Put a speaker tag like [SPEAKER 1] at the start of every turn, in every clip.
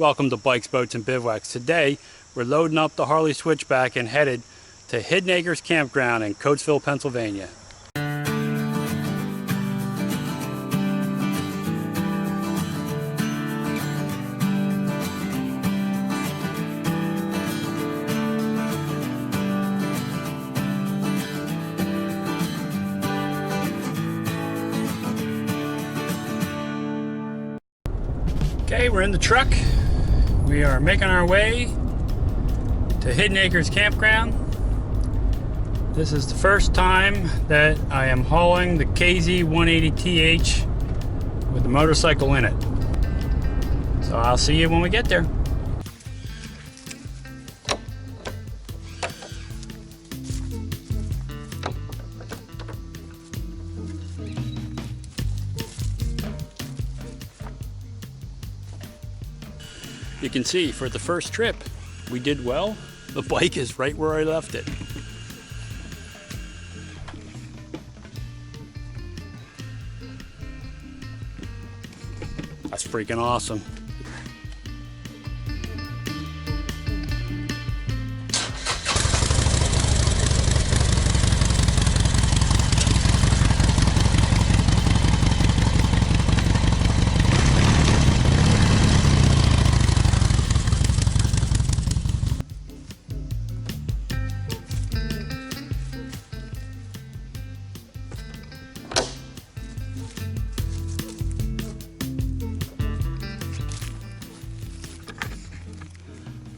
[SPEAKER 1] Welcome to Bikes, Boats, and Bivouacs. Today, we're loading up the Harley Switchback and headed to Hidden Acres Campground in Coatesville, Pennsylvania. Okay, we're in the truck. We are making our way to Hidden Acres Campground. This is the first time that I am hauling the KZ180TH with the motorcycle in it. So I'll see you when we get there. You can see for the first trip, we did well. The bike is right where I left it. That's freaking awesome.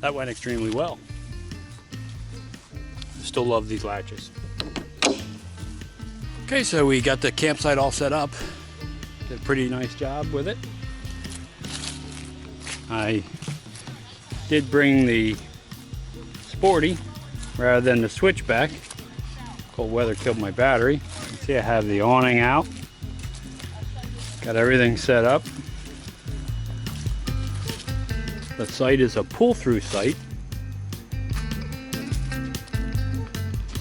[SPEAKER 1] That went extremely well. Still love these latches. Okay, so we got the campsite all set up. Did a pretty nice job with it. I did bring the Sporty rather than the Switchback. Cold weather killed my battery. You can see I have the awning out. Got everything set up. The site is a pull-through site. Now,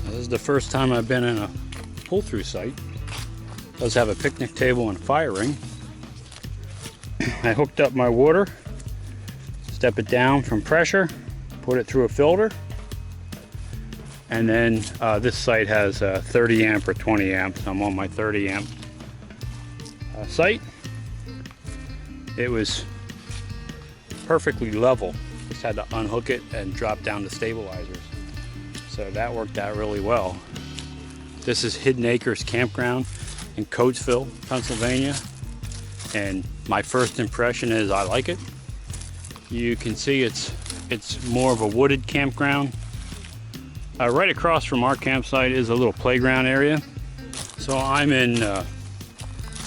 [SPEAKER 1] this is the first time I've been in a pull-through site. It does have a picnic table and fire ring. I hooked up my water, step it down from pressure, put it through a filter, and then this site has 30 amp or 20 amps. I'm on my 30 amp site. It was perfectly level. Just had to unhook it and drop down the stabilizers. So that worked out really well. This is Hidden Acres Campground in Coatesville, Pennsylvania. And my first impression is I like it. You can see it's more of a wooded campground. Right across from our campsite is a little playground area. So I'm in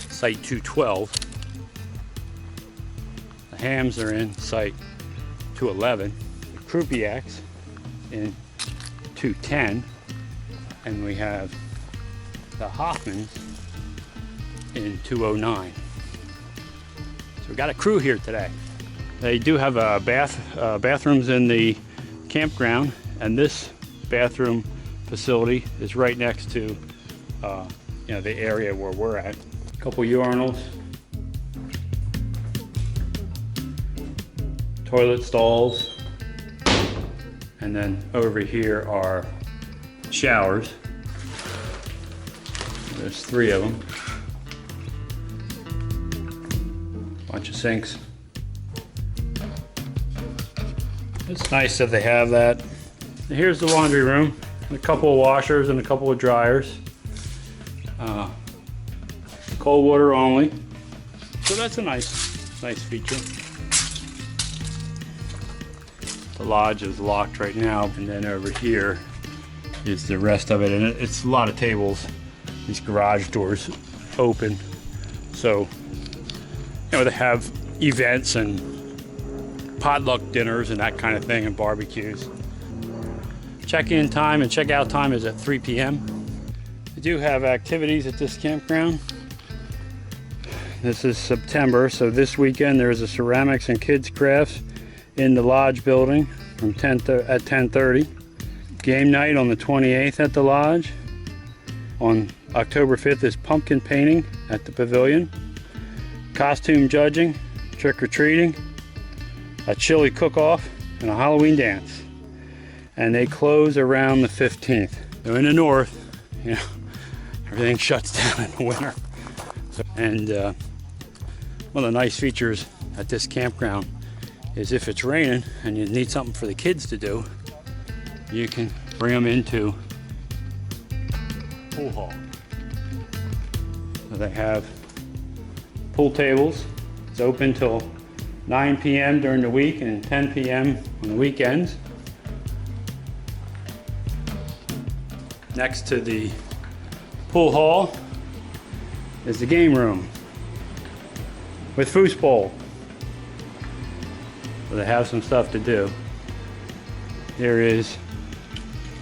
[SPEAKER 1] site 212. The hams are in site 211, the Croupiacs in 210, and we have the Hoffmans in 209. So we got a crew here today. They do have a bathrooms in the campground, and this bathroom facility is right next to the area where we're at. A couple urinals. Toilet stalls, and then over here are showers. There's 3 of them. Bunch of sinks. It's nice that they have that. And here's the laundry room, a couple of washers and a couple of dryers. Cold water only, so that's a nice feature. The lodge is locked right now, and then over here is the rest of it, and it's a lot of tables. These garage doors open, so they have events and potluck dinners and that kind of thing, and barbecues. Check-in time and check-out time is at 3 p.m. They do have activities at this campground. This is September, so this weekend there's a ceramics and kids crafts in the lodge building from 10:30. Game night on the 28th at the lodge. On October 5th is pumpkin painting at the pavilion. Costume judging, trick-or-treating, a chili cook-off, and a Halloween dance. And they close around the 15th. They're in the north, you know, everything shuts down in the winter. And one of the nice features at this campground is if it's raining and you need something for the kids to do, you can bring them into pool hall. So they have pool tables. It's open till 9 p.m. during the week and 10 p.m. on the weekends. Next to the pool hall is the game room with foosball. So they have some stuff to do. There is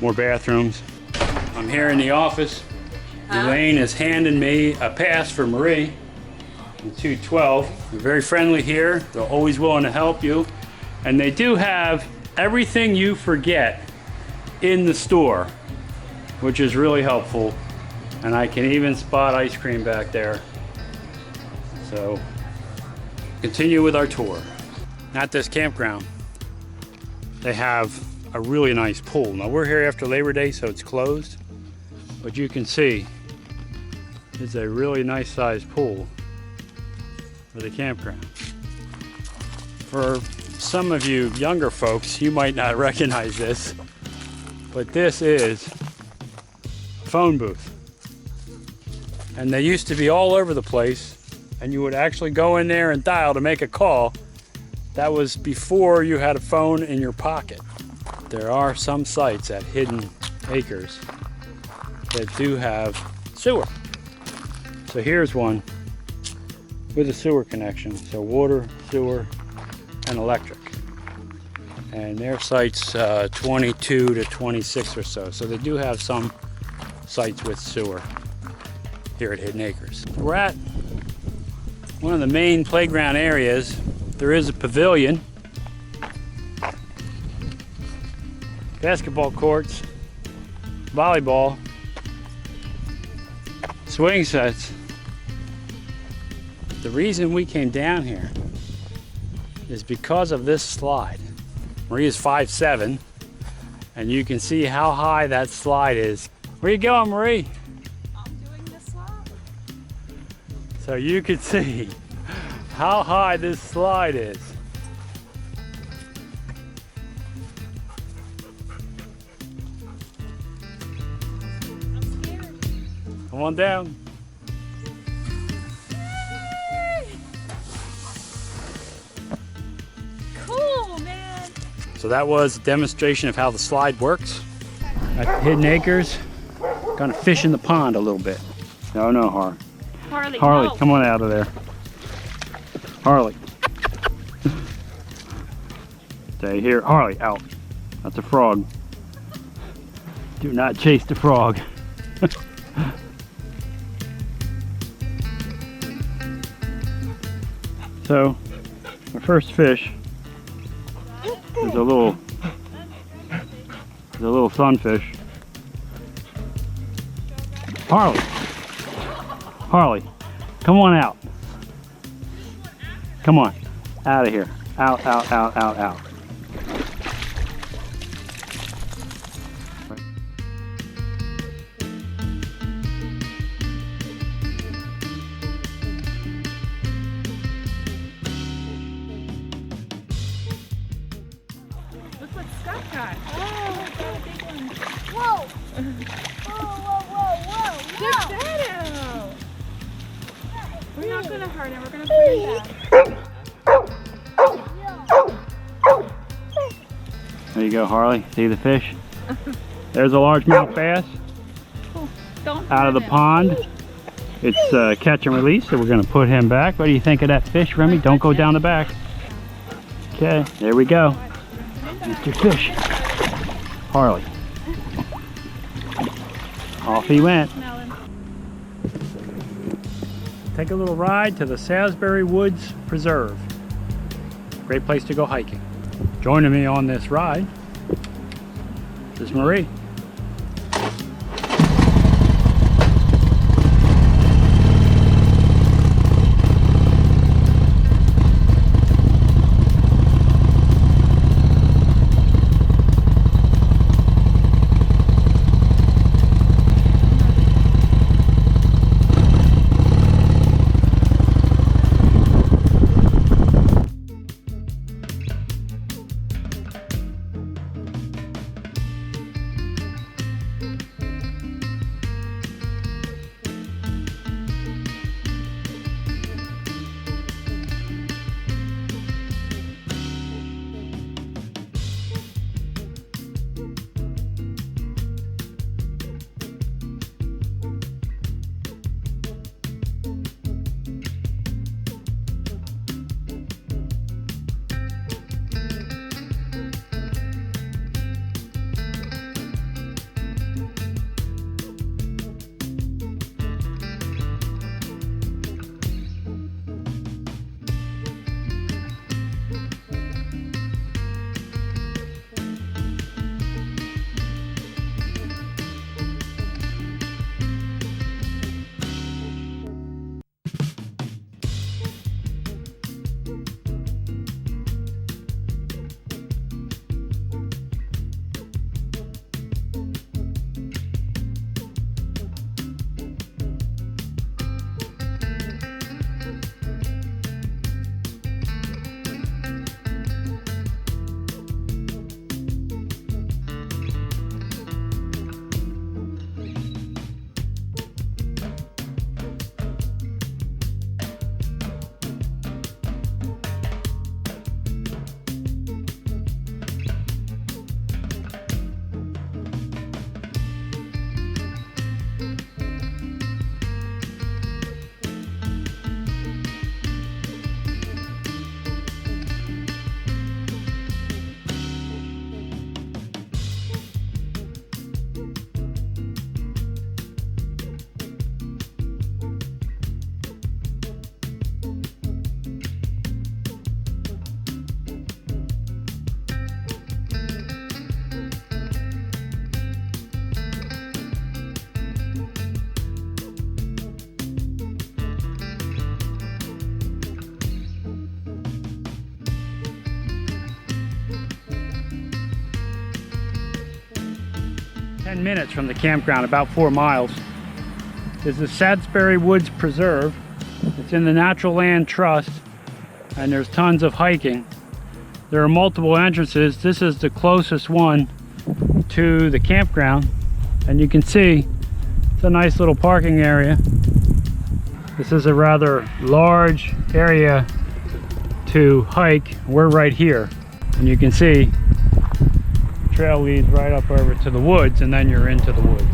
[SPEAKER 1] more bathrooms. I'm here in the office. Elaine is handing me a pass for Marie in 212. They're very friendly here. They're always willing to help you. And they do have everything you forget in the store, which is really helpful. And I can even spot ice cream back there. So, continue with our tour. At this campground, they have a really nice pool. Now we're here after Labor Day, so it's closed. But you can see, it's a really nice sized pool for the campground. For some of you younger folks, you might not recognize this, but this is a phone booth. And they used to be all over the place, and you would actually go in there and dial to make a call. That was before you had a phone in your pocket. There are some sites at Hidden Acres that do have sewer. So here's one with a sewer connection. So water, sewer, and electric. And their site's 22 to 26 or so. So they do have some sites with sewer here at Hidden Acres. We're at one of the main playground areas. There is a pavilion, basketball courts, volleyball, swing sets. The reason we came down here is because of this slide. Marie is 5'7", and you can see how high that slide is. Where you going, Marie?
[SPEAKER 2] I'm doing the slide.
[SPEAKER 1] So you can see how high this slide is.
[SPEAKER 2] I'm scared.
[SPEAKER 1] Come on down.
[SPEAKER 2] Cool, man.
[SPEAKER 1] So that was a demonstration of how the slide works. At Hidden Acres, gonna fish in the pond a little bit. No,
[SPEAKER 2] Harley,
[SPEAKER 1] no. Come on out of there. Harley. Stay here. Harley, out. That's a frog. Do not chase the frog. So, our first fish is a little sunfish. Harley, come on out. Come on, out of here. Out.
[SPEAKER 2] Look what Scott got. Oh, I got a big one.
[SPEAKER 3] Whoa! Whoa!
[SPEAKER 2] Check that out. We're not gonna hurt him. We're gonna put him down.
[SPEAKER 1] There you go, Harley. See the fish? There's a largemouth bass
[SPEAKER 2] Don't
[SPEAKER 1] out of the
[SPEAKER 2] hurt him.
[SPEAKER 1] pond. It's catch and release, so we're going to put him back. What do you think of that fish, Remy? Don't go down the back. Okay, there we go. Mr. Fish. Harley. Off he went.
[SPEAKER 2] Smell him.
[SPEAKER 1] Take a little ride to the Sadsbury Woods Preserve. Great place to go hiking. Joining me on this ride is Marie. 10 minutes from the campground, about 4 miles, is the Sadsbury Woods Preserve. It's in the Natural Land Trust, and there's tons of hiking. There are multiple entrances. This is the closest one to the campground, and you can see it's a nice little parking area. This is a rather large area to hike. We're right here, and you can see the trail leads right up over to the woods, and then you're into the woods.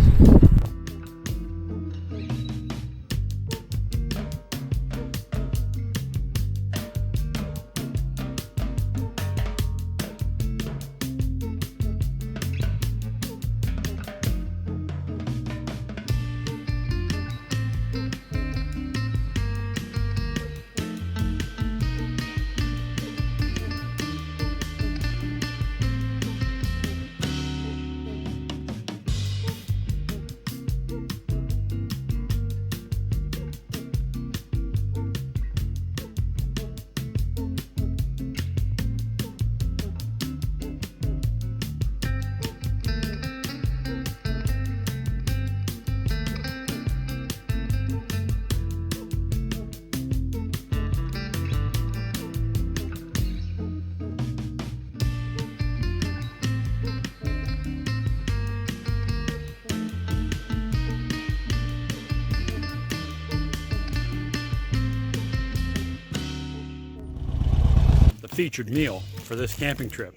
[SPEAKER 1] Featured meal for this camping trip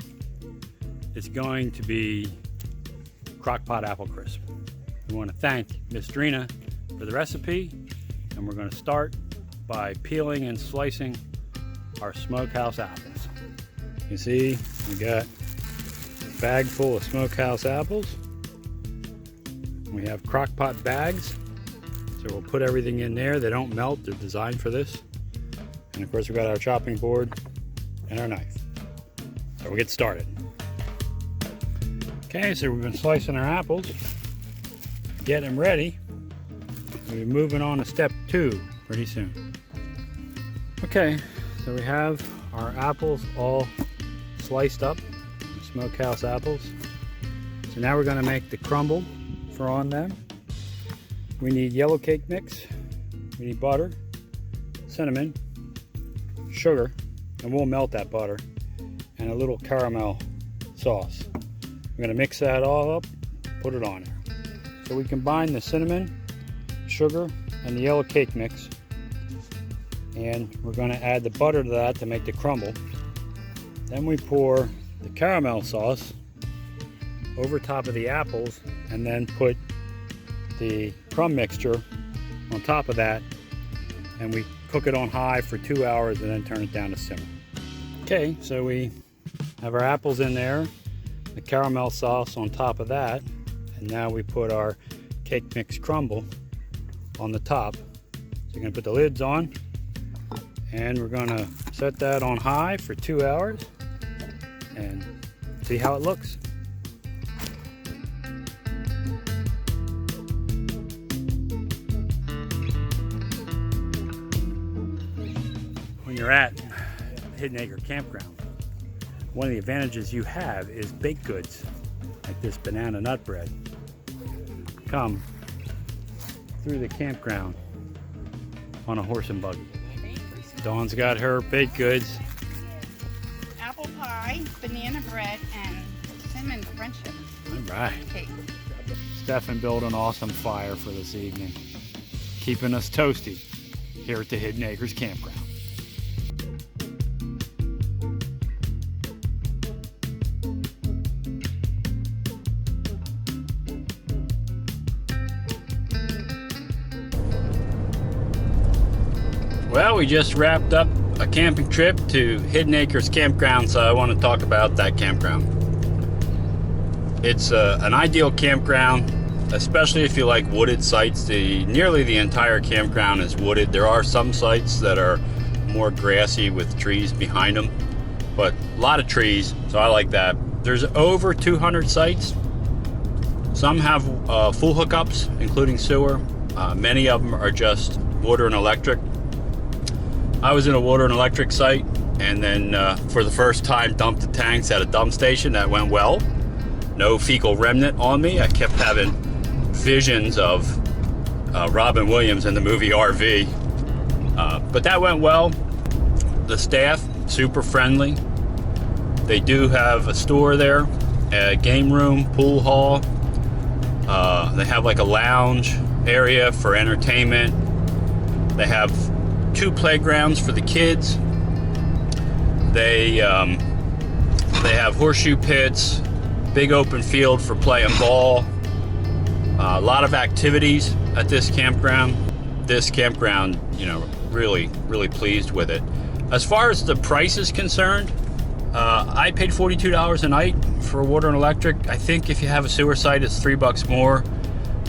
[SPEAKER 1] is going to be crock pot apple crisp. We want to thank Miss Drina for the recipe, and we're going to start by peeling and slicing our Smokehouse apples. You see, we got a bag full of Smokehouse apples. We have crock pot bags, so we'll put everything in there. They don't melt, they're designed for this. And of course, we've got our chopping board and our knife. So we'll get started. Okay, so we've been slicing our apples, getting them ready. We'll be moving on to step 2 pretty soon. Okay, so we have our apples all sliced up, Smokehouse apples. So now we're gonna make the crumble for on them. We need yellow cake mix, we need butter, cinnamon, sugar, and we'll melt that butter, and a little caramel sauce. We're gonna mix that all up, put it on there. So we combine the cinnamon, sugar, and the yellow cake mix, and we're gonna add the butter to that to make the crumble. Then we pour the caramel sauce over top of the apples, and then put the crumb mixture on top of that, and we cook it on high for 2 hours and then turn it down to simmer. Okay, so we have our apples in there, the caramel sauce on top of that, and now we put our cake mix crumble on the top. So you're gonna put the lids on, and we're gonna set that on high for 2 hours and see how it looks. When you're at Hidden Acres Campground, one of the advantages you have is baked goods like this banana nut bread come through the campground on a horse and buggy. Dawn's got her baked goods.
[SPEAKER 2] Apple pie, banana bread, and cinnamon French dip.
[SPEAKER 1] All right.
[SPEAKER 2] Cake.
[SPEAKER 1] Stefan built an awesome fire for this evening, keeping us toasty here at the Hidden Acres Campground. Well, we just wrapped up a camping trip to Hidden Acres Campground, so I want to talk about that campground. It's an ideal campground, especially if you like wooded sites. Nearly the entire campground is wooded. There are some sites that are more grassy with trees behind them, but a lot of trees, so I like that. There's over 200 sites. Some have full hookups, including sewer. Many of them are just water and electric. I was in a water and electric site, and then for the first time dumped the tanks at a dump station. That went well. no fecal remnant on me. I kept having visions of Robin Williams in the movie RV. But that went well. The staff, super friendly. They do have a store there, a game room, pool hall. They have like a lounge area for entertainment. They have 2 playgrounds for the kids. They have horseshoe pits, big open field for playing ball. A lot of activities at this campground. This campground, you know, really pleased with it. As far as the price is concerned, I paid $42 a night for water and electric. I think if you have a sewer site, it's $3 more.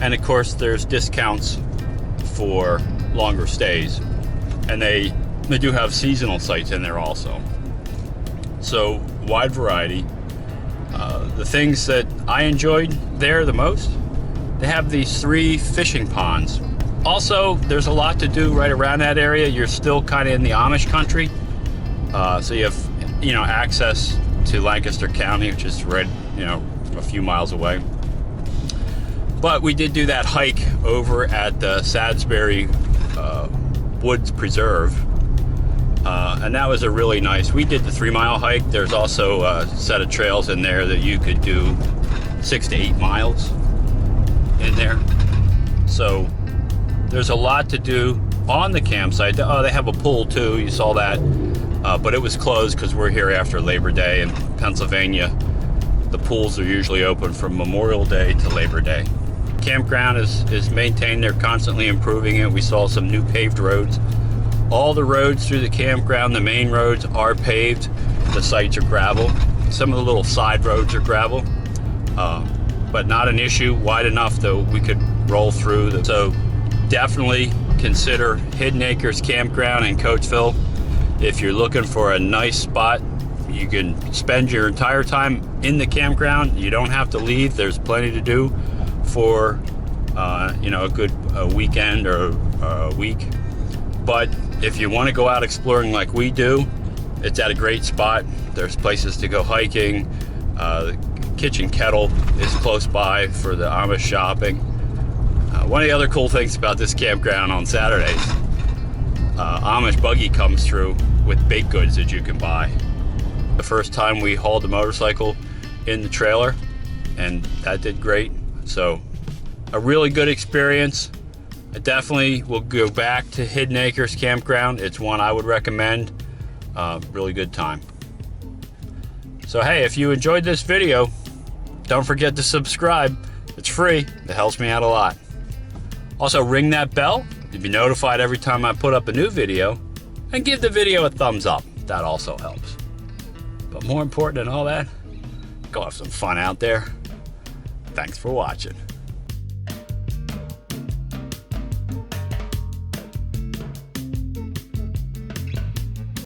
[SPEAKER 1] And of course, there's discounts for longer stays. And they do have seasonal sites in there also. So, wide variety. The things that I enjoyed there the most, they have these 3 fishing ponds. Also, there's a lot to do right around that area. You're still kind of in the Amish country. So you have, you know, access to Lancaster County, which is right, you know, a few miles away. But we did do that hike over at the Sadsbury Woods Preserve. And that was a really nice, we did the 3-mile hike. There's also a set of trails in there that you could do 6 to 8 miles in there. So there's a lot to do on the campsite. Oh, they have a pool too, you saw that. But it was closed because we're here after Labor Day. In Pennsylvania, the pools are usually open from Memorial Day to Labor Day. Campground is maintained, they're constantly improving it. We saw some new paved roads. All the roads through the campground, the main roads are paved. The sites are gravel. Some of the little side roads are gravel, but not an issue. Wide enough though we could roll through. So definitely consider Hidden Acres Campground in Coatesville. If you're looking for a nice spot, you can spend your entire time in the campground. You don't have to leave. There's plenty to do for you know, a good weekend or a week. But if you want to go out exploring like we do, it's at a great spot. There's places to go hiking. The Kitchen Kettle is close by for the Amish shopping. One of the other cool things about this campground on Saturdays, Amish buggy comes through with baked goods that you can buy. The first time we hauled the motorcycle in the trailer, and that did great. So a really good experience. I definitely will go back to Hidden Acres Campground. It's one I would recommend. Really good time. So hey, if you enjoyed this video, don't forget to subscribe. It's free. It helps me out a lot. Also, ring that bell to be notified every time I put up a new video, and give the video a thumbs up. That also helps. But more important than all that, go have some fun out there. Thanks for watching.